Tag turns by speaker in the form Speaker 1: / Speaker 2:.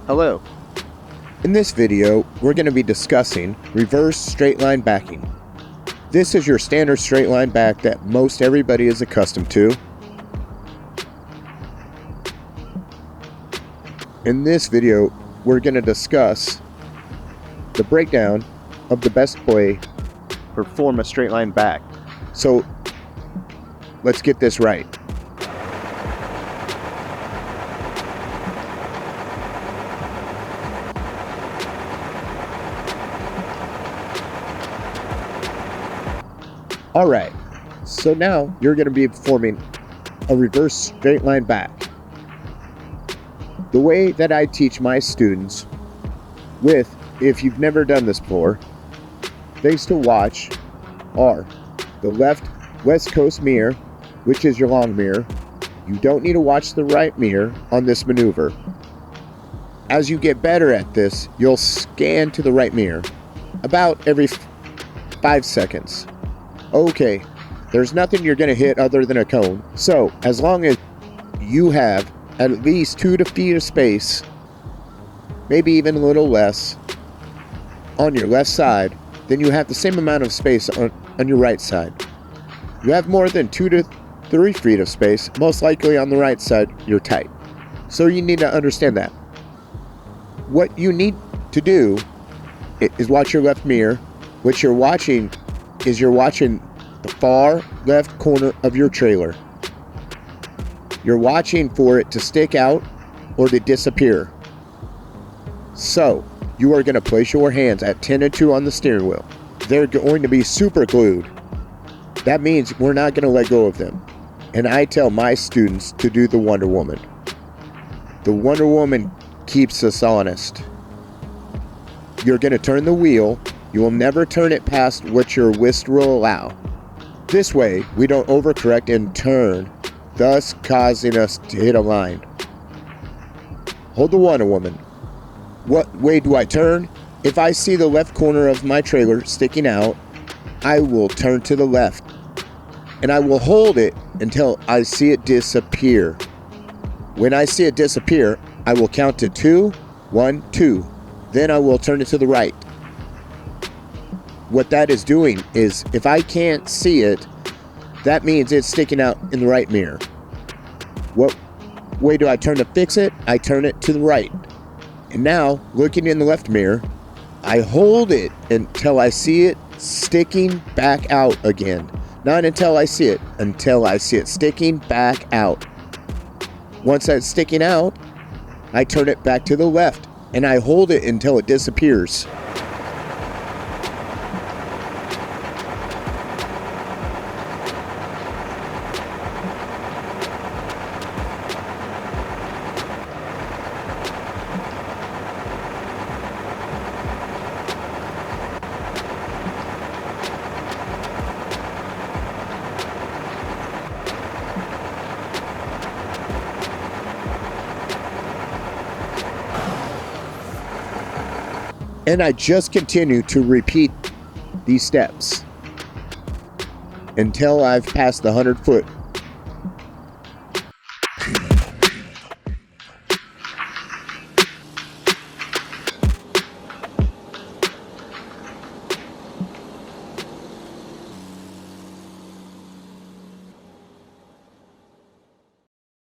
Speaker 1: Hello. In this video, we're going to be discussing reverse straight line backing. This is your standard straight line back that most everybody is accustomed to. In this video, we're going to discuss the breakdown of the best way to perform a straight line back. So, let's get this right. Alright, so now you're going to be performing a reverse straight line back. The way that I teach my students if you've never done this before, things to watch are the left west coast mirror, which is your long mirror. You don't need to watch the right mirror on this maneuver. As you get better at this, you'll scan to the right mirror about every 5 seconds. Okay, there's nothing you're going to hit other than a cone. So, as long as you have at least 2 feet of space, maybe even a little less, on your left side, then you have the same amount of space on your right side. You have more than 2 to 3 feet of space, most likely on the right side, you're tight. So you need to understand that. What you need to do is watch your left mirror. What you're watching is the far left corner of your trailer. You're watching for it to stick out or to disappear. So, you are going to place your hands at 10 and 2 on the steering wheel. They're going to be super glued. That means we're not going to let go of them. And I tell my students to do the Wonder Woman. The Wonder Woman keeps us honest. You're going to turn the wheel. You will never turn it past what your wrist will allow. This way, we don't overcorrect and turn, thus causing us to hit a line. Hold the Wonder Woman. What way do I turn? If I see the left corner of my trailer sticking out, I will turn to the left. And I will hold it until I see it disappear. When I see it disappear, I will count to 2, 1, 2. Then I will turn it to the right. What that is doing is, if I can't see it, that means it's sticking out in the right mirror. What way do I turn to fix it? I turn it to the right. And now, looking in the left mirror, I hold it until I see it sticking back out again. Not until I see it sticking back out. Once that's sticking out, I turn it back to the left, and I hold it until it disappears. And I just continue to repeat these steps until I've passed the 100-foot